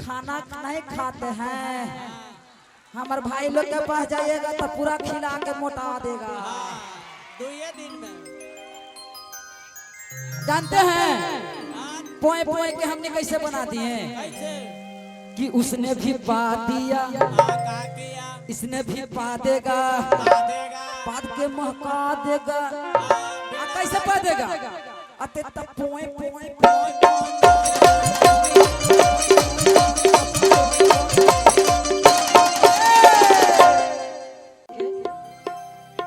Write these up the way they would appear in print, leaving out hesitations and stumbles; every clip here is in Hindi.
खाना नहीं खाते हैं। हमारे भाई लोग के पास जाइएगा तो पूरा खिला के मोटा देगा। 2 दिन में जानते हैं पोए पोए के हमने कैसे बना दिए कि उसने भी पा दिया इसने भी पा देगा, पाद के महका देगा। कैसे पा देगा? अते तब पोए पोए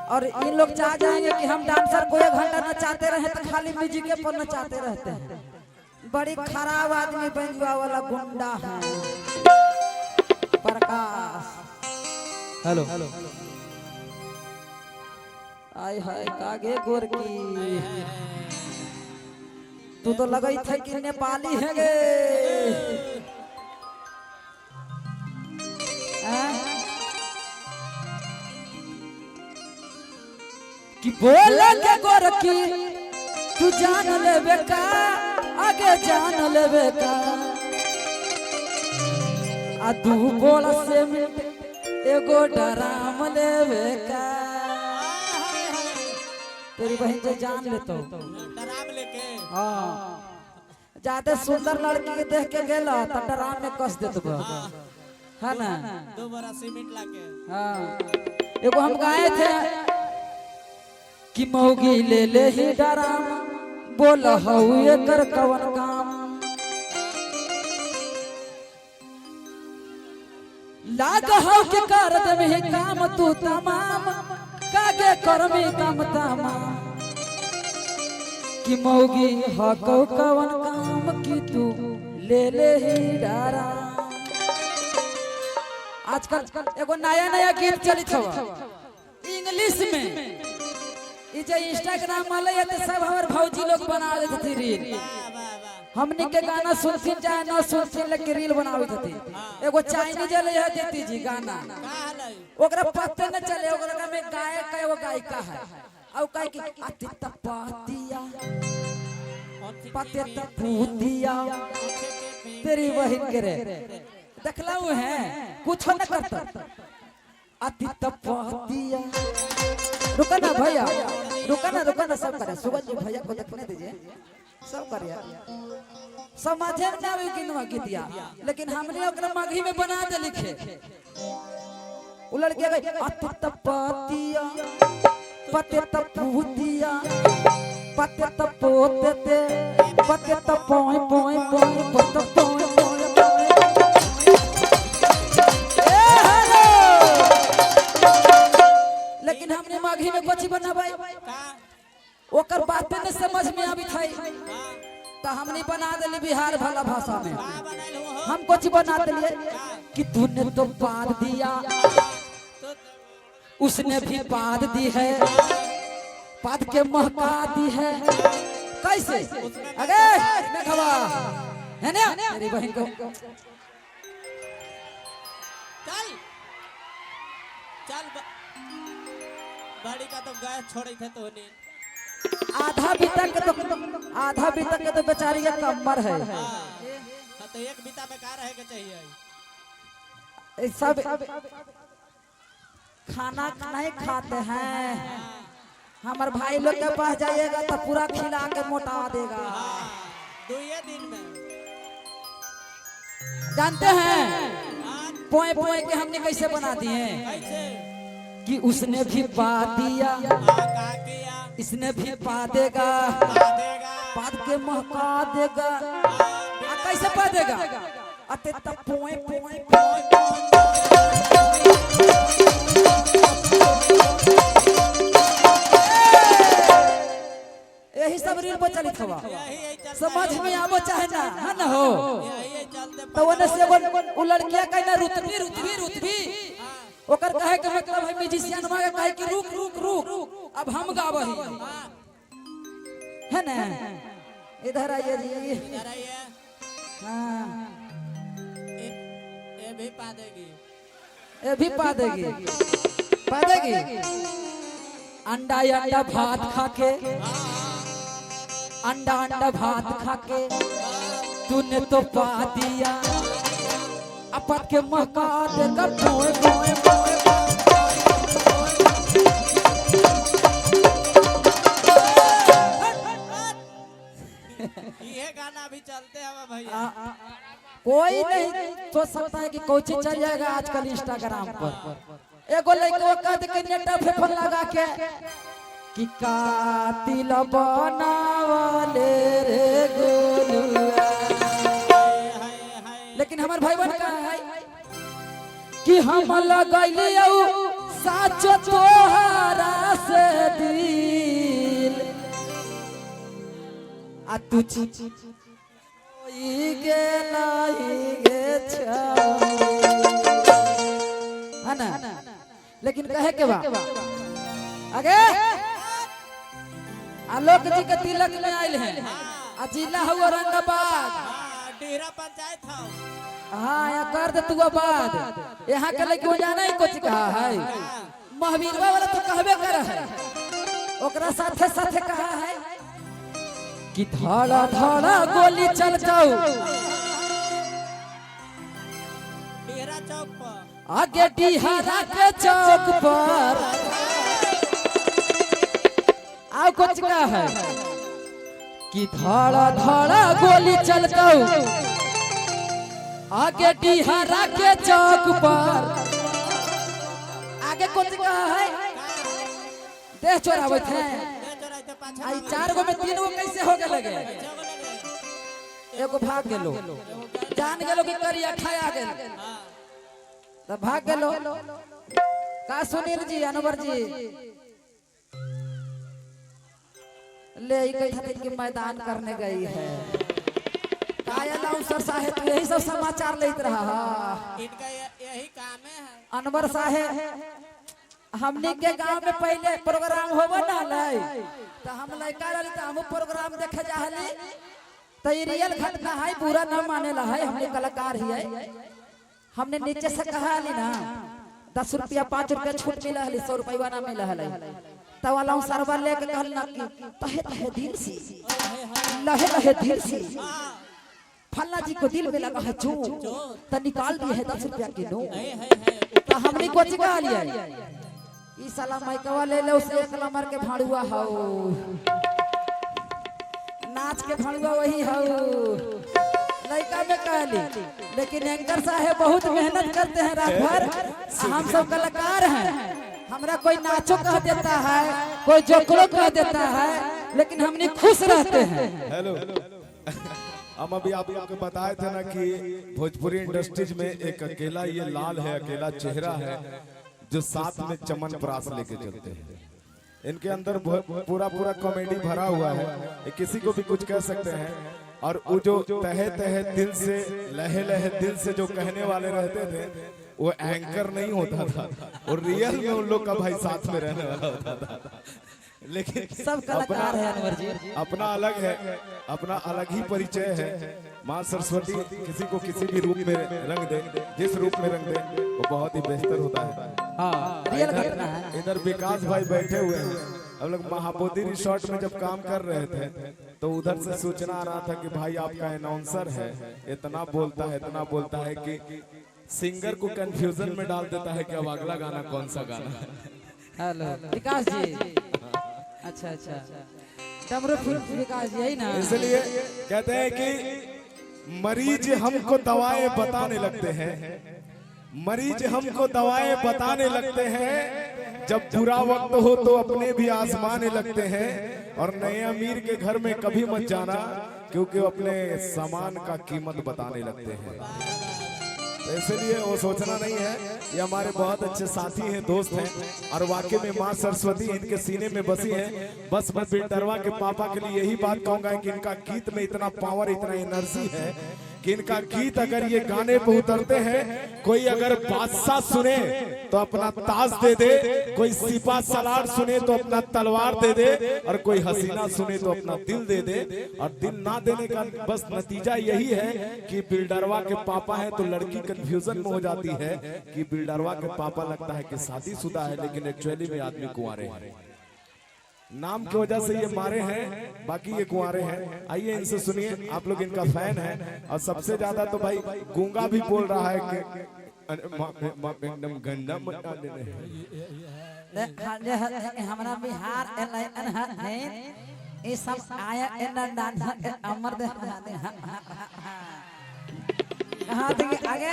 और इन लोग चाह जाएंगे कि हम डांसर को 1 घंटा नचाते रहे तो खाली म्यूजिक पर नचाते रहते हैं। बड़ी खराब आदमी बंजुआ वाला गुंडा है प्रकाश। हेलो आय हाय कागे गोरकी, तू तो लगा था कि नेपाली है गे। कि बोले के गोरकी तू जान लेबे का, आगे जान लेबे का। आ 2 बोल से एगो डराम लेबे का। तेरी बहन जो जान ले तो डराम लेके हाँ ज्यादा सुंदर लड़की के देख के गेला तो डराम में कस देत बा है ना। 2 बड़ा सीमेंट लाके हाँ एगो हम गाए थे कि मौगी ले ले ही डराम बोल हऊ एकर कवन काम। लाग हऊ के कर देबे काम तू तमाम, कागे करमी काम तमाम। कि मौगी हकौ कवन काम कि तू ले ले ही डराम। आजकल एगो नया नया गीत चलित हवा इंग्लिश में। ये जो इंस्टाग्राम वाले ये तो सब हमारे भौजी लोग बना देते थे रील। हमने के गाना सुनती चाहे ना सुनती लेकिन रील बनावे थे। एगो चाइनीज ले है देती जी गाना ओकरा पत्ते न चले, ओकरा में गायक का एगो गायिका है औ कह की अति तपतिया पते तपूतिया तेरी बहन के रे देखलाऊ है कुछ न करता अति तपतिया। रुका ना भैया रुका ना सब करे सुगत जी भैया को देखने दीजिए सब करिए। समझे में ना आवे किनवा गीतिया लेकिन हमने ओकरा मगही में बना दे लिखे। उ लड़की गई अति तपतिया पते तपूतिया पते तपोते ते पते तपोय पोय पोय पते पोय पोय लेकिन हमने माघी में कोची बनाबाई ओकर बात न समझ में आवी थाई तो हमने बना देली बिहार भला भाषा में। हम कोची बना देलिए कि तूने तो पाद दिया उसने भी पाद दी है, पाद के महका दी है। कैसे अरे देखवा है ना मेरी बहन को चल चल बाड़ी का तो गाय छोड़े थे तो ने आधा बीता के तो बेचारी का कमर है। तो 1 बीता में का रहे के चाहिए। सब खाना नहीं खाते हैं। हमारे भाई लोग के पास जाइएगा तो पूरा खिला के मोटा देगा। 2 दिन में जानते हैं पोए पोए के हमने कैसे बना दिए कि उसने भी पा दिया इसने भी पा देगा, पाद के महका देगा। कैसे पा देगा? अते तब पोए पोए यही सब रील पर चलित हवा समझ में आवो चाहे ना है ना हो। तो वो से वो लड़कियां कहना रुतबी रुतबी रुतबी ओकर कहे के मतलब है म्यूजिशियन मा के कहे कि रुक रुक रुक अब हम गावही है ना। इधर आइए जी इधर आइए। हां ये भी पा देगी ये भी पा देगी अंडा अंडा भात खाके अंडा अंडा भात खाके तूने तो पा दिया आफत के महका देगा पोए पोए पोए ये गाना भी चलते हैं भैया। कोई नहीं सोच सकता है कि कोची चल जाएगा आजकल इंस्टाग्राम पर। एगो लड़का कहते कि नेट पे फोन लगा के कि कातिल बनावले रे गोलुआ। लेकिन हमार भाई बहन का है कि हम लगैलियो साच तोहरा से दिल आ तू गे नहीं गे है ना। लेकिन कहे के बा आगे आलोक जी के तिलक में आयल है आ जिला हुआ औरंगाबाद डेरा पंचायत था। हाँ या कर दे तू बात यहाँ के लड़की जाना ही कुछ कहा है महावीरवा वाला तो कहबे कर है ओकरा साथे साथे कहा है कि धाड़ा धाड़ा गोली चल जाओ डेरा चौक पर आगे डिहारा के चौक पर आओ कुछ का है कि धाड़ा धाड़ा गोली चल जाओ आगे डिहारा के चौक पर। आगे कुछ का है देह चोरावत है आई 4 गो में 3 गो कैसे हो गए लगे एगो भाग गेलो जान गेलो कि करिया खाया गेल तब भाग गेलो का सुनील जी अनवर जी ले गई था कि मैदान करने गई है काया लाउंसर साहब तो यही सब समाचार लेत रहा इनका यही काम है। अनवर साहब हमने के गांव में पहले प्रोग्राम होवे ना लाई तो हम लड़का रही तो हम प्रोग्राम देखे जाहली तो ये रियल घटना है पूरा न माने ला है हमने कलाकार ही है। हमने नीचे से कहा ली ना 10 रुपया 5 रुपया छूट मिला है 100 रुपया ना मिला है तब वाला सरवा लेके कहल ना कि तहे तहे दिल से लहे लहे दिल से फल्ला जी को दिल में लगा है जो तो निकाल दिए है 10 रुपया के नोट तो हमने को चिका लिया ई साला माइकवा ले ले उसे 1 नंबर के भाड़ुआ हो नाच के भाड़ुआ वही हो लड़का में कहली। लेकिन एंकर साहब बहुत मेहनत करते हैं रात भर हम सब कलाकार हैं हमरा कोई नाचो कह देता है कोई जोकड़ो कह देता है लेकिन हमने खुश रहते हैं। हेलो हम अभी आप लोग को बताए थे ना कि भोजपुरी इंडस्ट्रीज में एक अकेला ये लाल है अकेला चेहरा है जो साथ में चमन प्रास लेके चलते हैं। इनके अंदर पूरा पूरा कॉमेडी भरा हुआ है ये किसी को भी कुछ कह सकते हैं और वो जो तहे तहे दिल से लहे लहे दिल से जो कहने वाले रहते थे वो एंकर नहीं होता था और रियल में उन लोग का भाई साथ में रहने वाला होता था। लेकिन सब कलाकार है अनवर जी अपना अलग है अपना अलग ही परिचय है। माँ सरस्वती किसी को किसी भी रूप में रंग दे जिस रूप में रंग दे वो बहुत ही बेहतर होता है। हाँ रियल घटना है। इधर विकास भाई बैठे हुए हैं हम लोग महाबोधि रिसोर्ट में जब काम कर रहे थे तो उधर से सूचना आ रहा था कि भाई आपका अनाउंसर है इतना बोलता है कि सिंगर को कंफ्यूजन में डाल देता है कि अब अगला गाना कौन सा गाना है। हेलो विकास जी अच्छा अच्छा डमरू फिल्म विकास जी यही ना इसलिए कहते हैं कि मरीज हमको दवाएं बताने लगते हैं मरीज हमको दवाएं बताने लगते हैं जब बुरा वक्त हो तो अपने भी आजमाने लगते हैं और नए अमीर के घर में कभी मत जाना क्योंकि वो अपने सामान का कीमत बताने लगते हैं। इसलिए वो सोचना नहीं है ये हमारे बहुत अच्छे साथी हैं दोस्त हैं और वाकई में माँ सरस्वती इनके सीने में बसी है। बस मैं बिल्डरवा के पापा के लिए यही बात कहूंगा कि इनका गीत में इतना पावर इतना एनर्जी है कि इनका गीत अगर ये गाने पे उतरते हैं कोई अगर बादशाह सुने तो अपना ताज दे दे कोई सिपा सलार सुने तो अपना तलवार दे दे और कोई हसीना सुने तो अपना दिल दे दे और दिल ना देने का बस नतीजा यही है कि बिल्डरवा के पापा है तो लड़की कंफ्यूजन में हो जाती है कि बिल्डरवा के पापा लगता है कि शादीशुदा है लेकिन एक्चुअली में आदमी कुंवारे हैं। नाम की वजह से ये मारे हैं, बाकी ये कुंवारे हैं। आइए इनसे सुनिए, आप लोग इनका फैन है। और सबसे ज्यादा तो भाई गूंगा भी बोल रहा है कि एकदम गंदा मत डाल हमरा बिहार है ये सब आया अमर दे हाँ देखिए आगे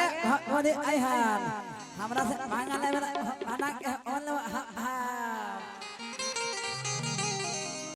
आए हार हमरा से